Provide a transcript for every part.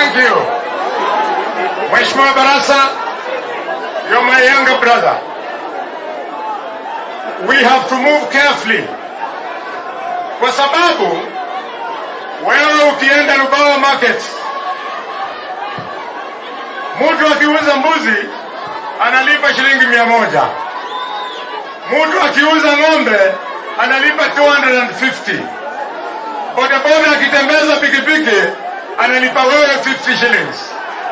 Thank you. Mheshimiwa Barasa, you're my younger brother. We have to move carefully. Kwa sababu, wewe ukienda Lubawa market, mtu akiuza mbuzi, analipa shilingi 100. Mtu akiuza ng'ombe, analipa 250. Bodaboda akitembeza pikipiki, analipa wewe 50 shillings.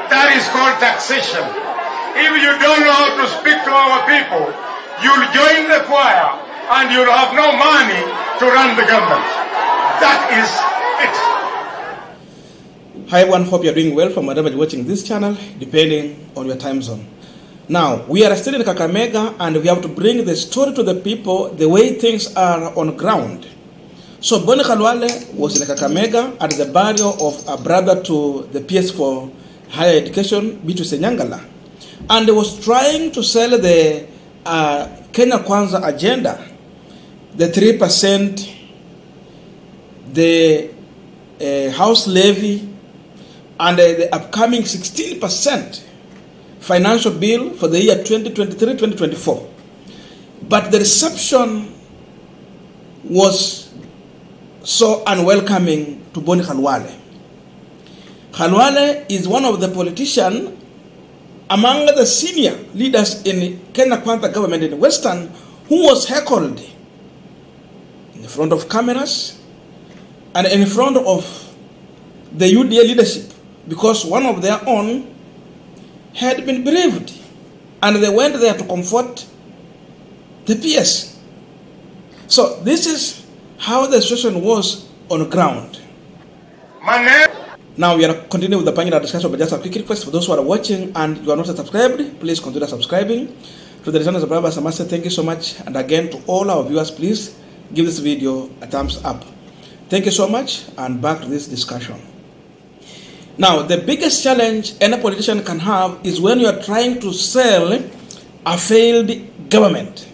That is called taxation. If you don't know how to speak to our people, you'll join the choir and you'll have no money to run the government. That is it. Hi everyone, hope you're doing well from wherever you're watching this channel, depending on your time zone. Now, we are still in Kakamega and we have to bring the story to the people the way things are on ground. So, Boni Khalwale was in Kakamega at the burial of a brother to the PS for Higher Education, Bitrus Nyangala. And he was trying to sell the Kenya Kwanza agenda, the 3%, the house levy, and the upcoming 16% financial bill for the year 2023-2024. But the reception was so unwelcoming to Boni Khalwale. Khalwale is one of the politicians among the senior leaders in Kenya Kwanza government in Western who was heckled in front of cameras and in front of the UDA leadership because one of their own had been bereaved and they went there to comfort the PS. So this is how the situation was on ground. Now we are continuing with the panel discussion, but just a quick request for those who are watching and you are not subscribed, please consider subscribing to the channel of Brother Samasa. Thank you so much, and again to all our viewers, please give this video a thumbs up. Thank you so much, and back to this discussion. Now, the biggest challenge any politician can have is when you are trying to sell a failed government.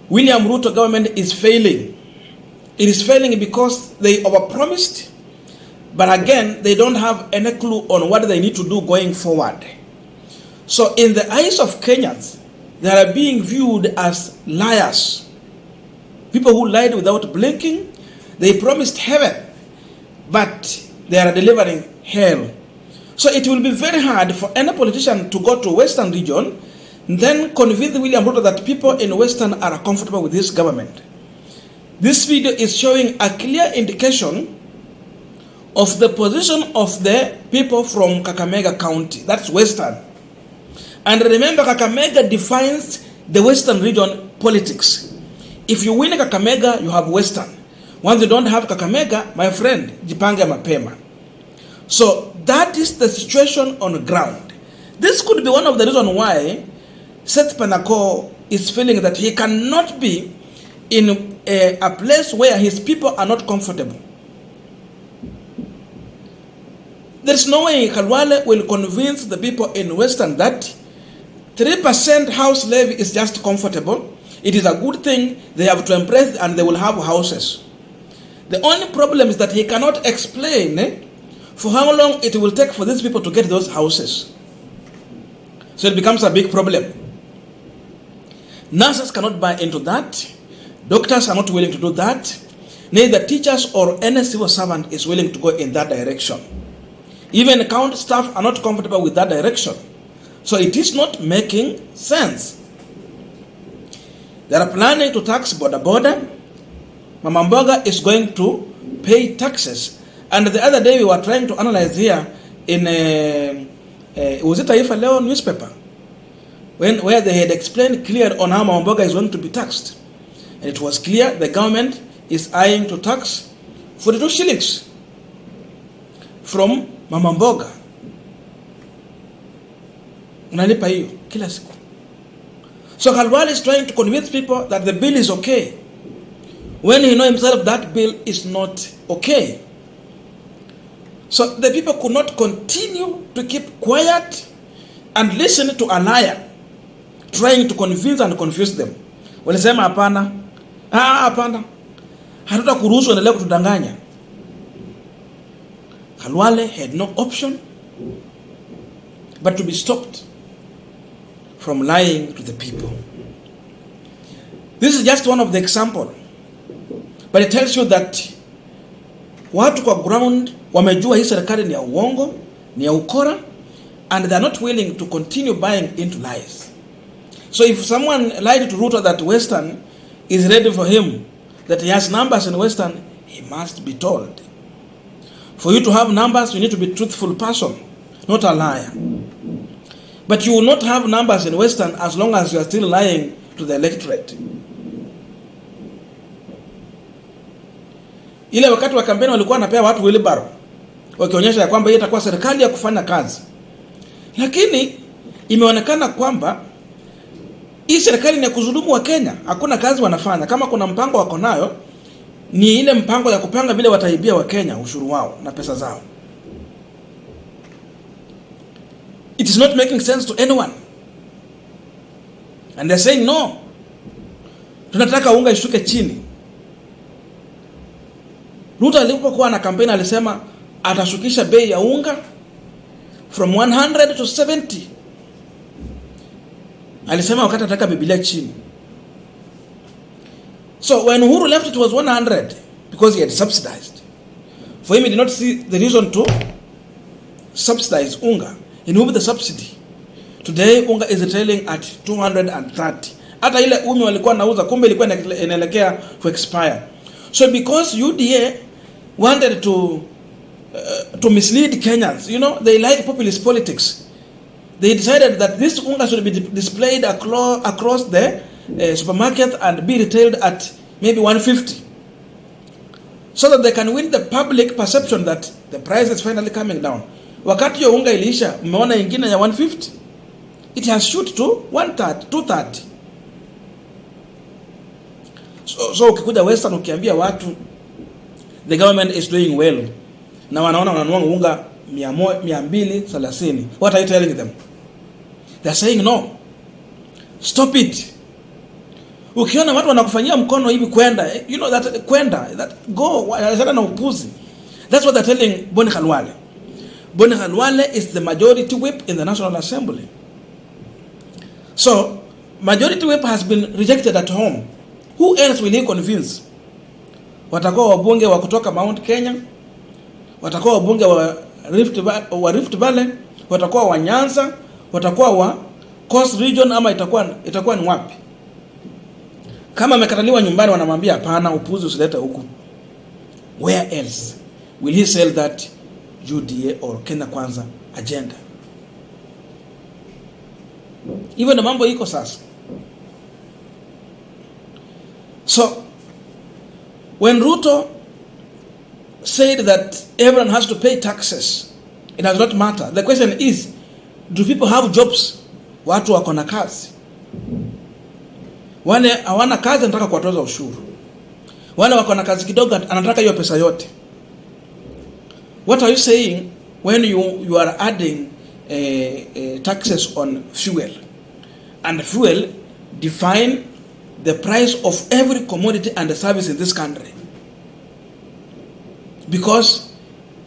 William Ruto government is failing. It is failing because they overpromised, but again, they don't have any clue on what they need to do going forward. So in the eyes of Kenyans, they are being viewed as liars. People who lied without blinking. They promised heaven, but they are delivering hell. So it will be very hard for any politician to go to Western region, then convince William Ruto that people in Western are comfortable with this government. This video is showing a clear indication of the position of the people from Kakamega County. That's Western. And remember, Kakamega defines the Western region politics. If you win Kakamega, you have Western. Once you don't have Kakamega, my friend, jipange mapema. So that is the situation on the ground. This could be one of the reasons why Seth Panako is feeling that he cannot be in a place where his people are not comfortable. There is no way Khalwale will convince the people in Western that 3% house levy is just comfortable. It is a good thing. They have to impress and they will have houses. The only problem is that he cannot explain for how long it will take for these people to get those houses. So it becomes a big problem. Nurses cannot buy into that. Doctors are not willing to do that. Neither teachers or any civil servant is willing to go in that direction. Even county staff are not comfortable with that direction. So it is not making sense. They are planning to tax border. Mama Mboga is going to pay taxes. And the other day we were trying to analyze here in was it Taifa Leo newspaper, where they had explained clear on how Mama Mboga is going to be taxed. And it was clear the government is eyeing to tax 42 shillings from Mama Mboga. Unalipa hiyo kila siku. So Khalwale is trying to convince people that the bill is okay, when he knows himself that bill is not okay. So the people could not continue to keep quiet and listen to a liar trying to convince and confuse them. Walisema hapana. Hapana. Hatuta kuruhusu endelee kutudanganya. Khalwale had no option but to be stopped from lying to the people. This is just one of the example, but it tells you that watu kwa ground wamejua hii serikali ni ya uongo, ni ya ukora, and they are not willing to continue buying into lies. So if someone lied to Ruto that Western is ready for him, that he has numbers in Western, he must be told. For you to have numbers, you need to be a truthful person, not a liar. But you will not have numbers in Western as long as you are still lying to the electorate. Ile wakati wa kampeni walikuwa wanapea watu wheelbarrow, wakionyesha ya kwamba hii itakuwa serikali ya kufanya kazi. Lakini imeonekana kwamba hii serikali ni ya kudhulumu wa Kenya. Hakuna kazi wanafanya. Kama kuna mpango wako nayo, ni ile mpango ya kupanga vile wataibia wa Kenya ushuru wao na pesa zao. It is not making sense to anyone. And they're saying no. Tunataka unga ishuke chini. Ruto alipokuwa na kampeni alisema atashukisha bei ya unga from 100 to 70. Alisema wakati ataka Biblia chini. So when Uhuru left, it was 100 because he had subsidized. For him, he did not see the reason to subsidize unga. He removed the subsidy. Today unga is retailing at 230. Hata ile umi walikuwa nauza kumbe ilikuwa inaelekea for expire. So because UDA wanted to mislead Kenyans, you know, they like populist politics. They decided that this unga should be displayed across the supermarket and be retailed at maybe 150, so that they can win the public perception that the price is finally coming down. Wakati yo unga ilisha, umeona ingine ya 150, it has shoot to 130, 230. So ukikuja Western ukiambia watu the government is doing well, na wanaona wananunua unga 230, what are you telling them? They are saying no, stop it. Ukiona watu wanakufanyia mkono hivi kwenda, you know that kwenda, that go, sana na upuzi. That's what they're telling Boni Khalwale. Boni Khalwale is the majority whip in the National Assembly. So majority whip has been rejected at home. Who else will he convince? Watakuwa wabunge wa kutoka Mount Kenya, watakuwa wabunge wa Rift Valley, watakuwa wa Nyanza, watakuwa wa Coast Region, ama itakuwa ni wapi? Kama amekataliwa nyumbani wanamwambia hapana, upuzi usilete huku. Where else will he sell that UDA or Kenya Kwanza agenda? Hivyo na mambo iko sasa. So when Ruto said that everyone has to pay taxes, it does not matter. The question is, do people have jobs? Watu wako na kazi. Wale hawana kazi anataka kuwatoza ushuru. Wale wako na kazi kidogo anataka hiyo pesa yote. What are you saying when you are adding taxes on fuel? And fuel define the price of every commodity and service in this country. Because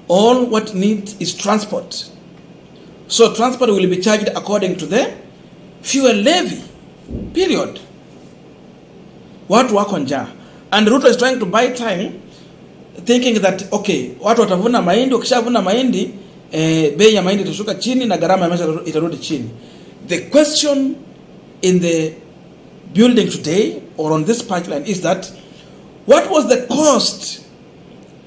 all what needs is transport. So transport will be charged according to the fuel levy. Period. Watu wako njaa. And Ruto is trying to buy time, thinking that okay, watu watavuna mahindi, ukishavuna mahindi bei ya mahindi itashuka chini na gharama ya maisha itarudi chini. The question in the building today or on this punchline is that what was the cost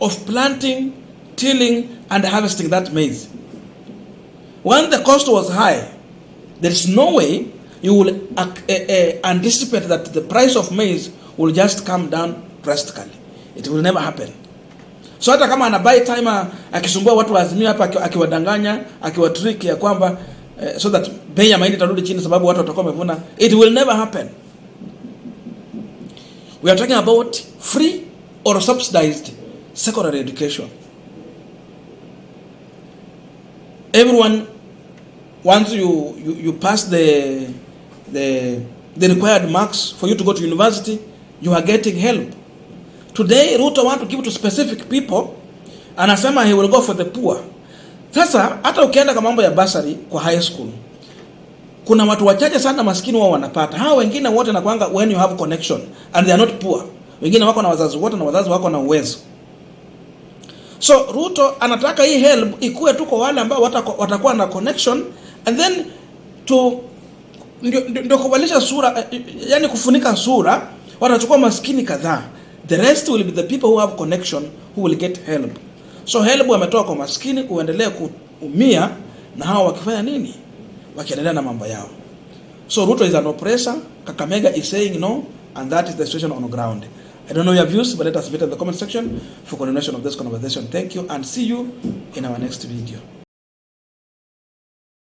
of planting, tilling and harvesting that maize? When the cost was high, there is no way you will anticipate that the price of maize will just come down drastically. It will never happen. So hata kama ana buy time akisumbua watu wa Azimio hapa akiwadanganya, akiwatrick ya kwamba so that bei ya mahindi itarudi chini sababu watu watakuwa wamevuna, it will never happen. We are talking about free or subsidized secondary education. Everyone, once you pass the required marks for you to go to university, you are getting help. Today, Ruto want to give to specific people anasema he will go for the poor. Sasa hata ukienda kwa mambo ya basari kwa high school, kuna watu wachache sana maskini wao wanapata. Hao wengine wote na kwanga when you have connection and they are not poor. Wengine wako na wazazi wote na wazazi wako na uwezo. So Ruto anataka hii help ikuwe tu kwa wale ambao watakuwa na connection, and then to ndio kubadilisha sura, yani kufunika sura, watachukua maskini kadhaa. The rest will be the people who have connection who will get help. So help wametoa kwa maskini kuendelea kuumia, na hao wakifanya nini? Wakiendelea na mambo yao. So Ruto is an oppressor. Kakamega is saying no, and that is the situation on the ground. I don't know your views, but let us meet in the comment section for continuation of this conversation. Thank you, and see you in our next video.